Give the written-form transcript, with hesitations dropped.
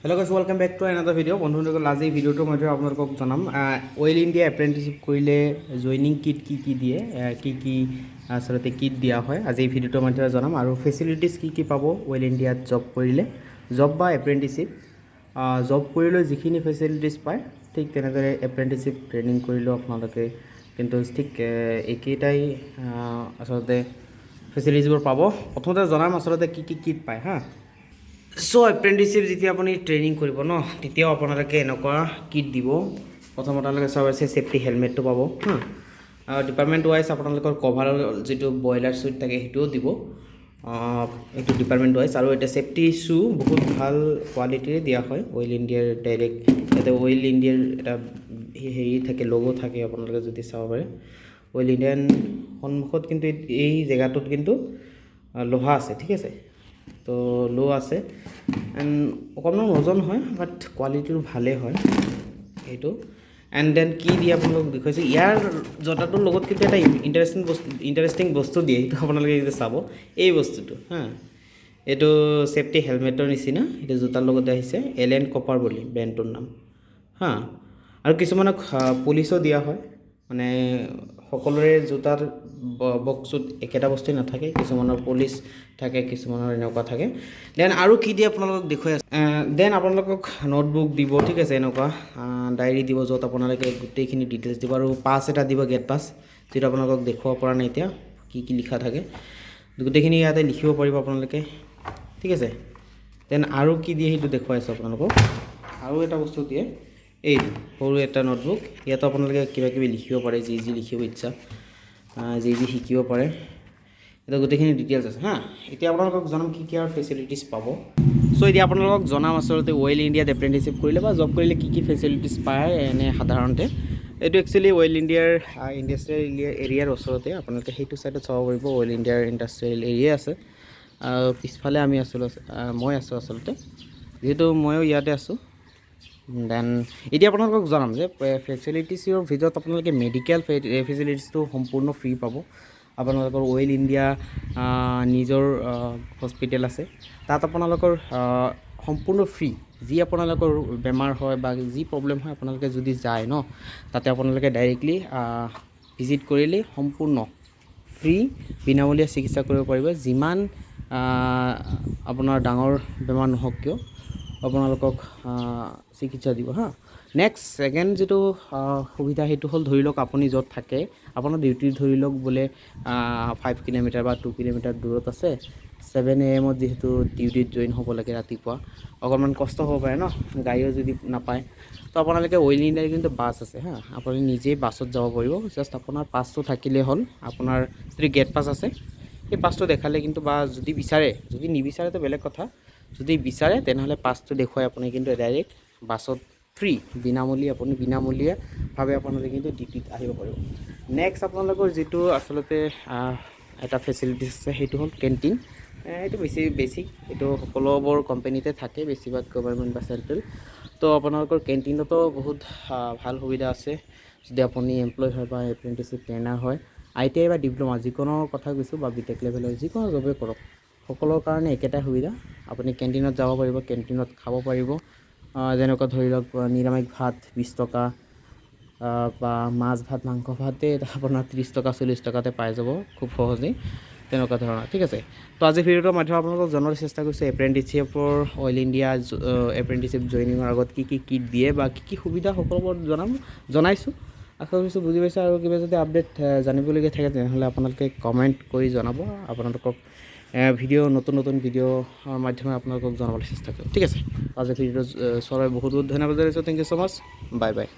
Hello guys, welcome back to another video. বন্ধুসকল আজি ভিডিওটো মই আপোনালোকক জনাম অয়েল ইন্ডিয়া এপ্ৰেন্টিসশিপ কৰিলে জয়নিং কিট কি দিয়ে কি আসলতে কিট দিয়া হয় আজি এই ভিডিওটো মই জনাম আৰু ফেসিলিটিজ কি পাব অয়েল ইন্ডিয়াত জব কৰিলে জব বা এপ্ৰেন্টিসশিপ জব কৰিলে যিখিনি ফেসিলিটিজ পায় ঠিক তেনেদৰে এপ্ৰেন্টিসশিপ ট্ৰেইনিং কৰিলে আপোনালোকে কিন্তু ঠিক একেটাই আসলতে ফেসিলিটিজবোৰ পাব প্ৰথমতে জনাম আসলতে কি কিট পায় হা সো এপ্ৰেন্টিসশিপ যেতিয়া আপুনি ট্ৰেইনিং কৰিব ন তেতিয়াও আপোনালোকে এনেকুৱা কিট দিব প্ৰথমতে আপোনালোকে সব আছে সেফটি হেলমেটটো পাব হা ডিপাৰ্টমেণ্ট ওয়াইজ আপোনালোকৰ কভাৰৰ যেটো বয়লাৰ সুট থাকে হেটোও দিব এইটো ডিপাৰ্টমেণ্ট ওয়াইজ আৰু এটা সেফটি শু বহুত ভাল কোৱালিটিৰে দিয়া হয় অয়েল ইণ্ডিয়াৰ ডাইৰেক্ট এটা অয়েল ইণ্ডিয়াৰ এটা হেৰি থাকে লোগো থাকে আপোনালোকে যদি চাব পাৰে অয়েল ইণ্ডিয়ান সন্মুখত কিন্তু এই জায়গাটোত কিন্তু লোহা আছে ঠিক আছে তো লো আছে এণ্ড অকণমান ওজন হয় বাট কোৱালিটিটো ভালে হয় এইটো এণ্ড দেন কি দিয়ে আপোনালোক দেখুৱাইছে ইয়াৰ জোতাটোৰ লগত কিন্তু এটা ইণ্টাৰেষ্টিং বস্তু দিয়ে এইটো আপোনালোকে যদি চাব এই বস্তুটো হা এইটো সেফটি হেলমেটৰ নিচিনা এইটো জোতাৰ লগত আহিছে এলেন কপাৰ বুলি ব্ৰেণ্ডটোৰ নাম হা আৰু কিছুমানক পুলিচও দিয়া হয় মানে সকলোৰে জোতাৰ বক্সত একেটা বস্তু নাথাকে কিছুমানৰ পুলিচ থাকে কিছুমানৰ এনেকুৱা থাকে দেন আৰু কি দিয়ে আপোনালোকক দেখুৱাই আছে দেন আপোনালোকক নোটবুক দিব ঠিক আছে এনেকুৱা ডায়েৰী দিব য'ত আপোনালোকে গোটেইখিনি ডিটেইলছ দিব আৰু পাছ এটা দিব গেট পাছ যেটা আপোনালোকক দেখুৱাব পৰা নাই এতিয়া কি লিখা থাকে গোটেইখিনি ইয়াতে লিখিব পাৰিব আপোনালোকে ঠিক আছে দেন আৰু কি দিয়ে সেইটো দেখুৱাই আছো আপোনালোকক আৰু এটা বস্তু দিয়ে এই সৰু এটা নোটবুক ইয়াত আপোনালোকে কিবা কিবি লিখিব পাৰে যি লিখিব ইচ্ছা যি শিকিব পাৰে এটা গোটেইখিনি ডিটেইলছ আছে হা এতিয়া আপোনালোকক জনাম কি আৰু ফেসিলিটিজ পাব সো এতিয়া আপোনালোকক জনাম আসলতে অয়েল ইণ্ডিয়াত এপ্ৰেন্টিসশিপ কৰিলে বা জব কৰিলে কি ফেসিলিটিজ পায় এনে সাধাৰণতে এইটো একচুয়ালি অয়েল ইণ্ডিয়াৰ ইণ্ডাষ্ট্ৰিয়েল এৰিয়াৰ ওচৰতে আপোনালোকে সেইটো সাইডত চাব পাৰিব অয়েল ইণ্ডিয়াৰ ইণ্ডাষ্ট্ৰিয়েল এৰিয়া আছে পিছফালে আমি মই আছো আসলতে যেহেতু ময়ো ইয়াতে আছো দেন এতিয়া আপোনালোকক জনাম যে ফেসিলিটিজৰ ভিতৰত আপোনালোকে মেডিকেল ফেসিলিটিজটো সম্পূৰ্ণ ফ্ৰী পাব আপোনালোকৰ অয়েল ইণ্ডিয়া নিজৰ হস্পিটেল আছে তাত আপোনালোকৰ সম্পূৰ্ণ ফ্ৰী যি আপোনালোকৰ বেমাৰ হয় বা যি প্ৰবলেম হয় আপোনালোকে যদি যায় ন তাতে আপোনালোকে ডাইৰেক্টলি ভিজিট কৰিলে সম্পূৰ্ণ ফ্ৰী বিনামূলীয়া চিকিৎসা কৰিব পাৰিব যিমান আপোনাৰ ডাঙৰ বেমাৰ নহওক কিয় আপোনালোকক চিকিৎসা দিব হা নেক্সট সেকেন্ড যেটো সুবিধা হেতু হল ধৰি লওক আপুনি য'ত থাকে আপোনাৰ ডিউটি ধৰি লওক বোলে 5 কিলোমিটাৰ বা 2 কিলোমিটাৰ দূৰত আছে 7 AM যেহেতু ডিউটিত জইন হ'ব লাগে ৰাতিপুৱা অকণমান কষ্ট হ'ব পাৰে ন গাড়ীও যদি নাপায় তো আপোনালোকে অয়েল ইণ্ডিয়াৰ কিন্তু বাছ আছে হা আপুনি নিজে বাছত যাব পাৰিব জাস্ট আপোনাৰ পাছটো থাকিলে হ'ল আপোনাৰ যদি গেট পাছ আছে এই পাছটো দেখালে কিন্তু বা যদি বিচাৰে যদি নিবিচাৰে তো বেলেগ কথা যদি বিচাৰে তেনেহলে পাছটো দেখুৱাই আপুনি কিন্তু ডাইৰেক্ট বাছত ফ্ৰী বিনামূলীয়াভাৱে আপোনালোকে কিন্তু ডিউটিত আহিব পাৰিব নেক্সট আপোনালোকৰ যেটো আসলতে এটা ফেসিলিটিজ আছে সেইটো হ'ল কেন্টিন এইটো বেছিক এইটো সকলোবোৰ কোম্পানীতে থাকে বেছিভাগ গভৰ্ণমেণ্ট বা চেন্ট্ৰেল তো আপোনালোকৰ কেন্টিনতো বহুত ভাল সুবিধা আছে যদি আপুনি এমপ্লয় হয় বা এপ্ৰেন্টিসশিপ ট্ৰেইনাৰ হয় ITI বা ডিপ্লোমা যিকোনো কথা কৈছো বা বিটেক লেভেলৰ যিকোনো জবে কৰক সকলোৰ কাৰণে একেটা সুবিধা আপুনি কেন্টিনত যাব পাৰিব কেন্টিনত খাব পাৰিব যেনেকুৱা ধৰি লওক নিৰামিষ ভাত 20 টকা বা মাছ ভাত মাংস ভাতে আপোনাৰ 30 টকা 40 টকাতে পাই যাব খুব সহজেই তেনেকুৱা ধৰণৰ ঠিক আছে তো আজি ভিডিওটো মাধ্যমে আপোনালোকক জনাৰ চেষ্টা কৰিছো এপ্ৰেন্টিসশিপৰ অয়েল ইণ্ডিয়া এপ্ৰেন্টিসশিপ জয়নিঙৰ আগত কি কিট দিয়ে বা কি সুবিধা সকলোবোৰ জনাইছো আশা কৰিছো বুজি পাইছে আৰু কিবা যদি আপডেট জানিবলগীয়া থাকে তেনেহলে আপোনালোকে কমেন্ট কৰি জনাব আপোনালোকক ভিডিও নতুন ভিডিওৰ মাধ্যমে আপোনালোকক জনাবলৈ চেষ্টা কৰিম ঠিক আছে আজি ভিডিওটো চোৱাৰ বহুত ধন্যবাদ জনাইছো thank you so much bye by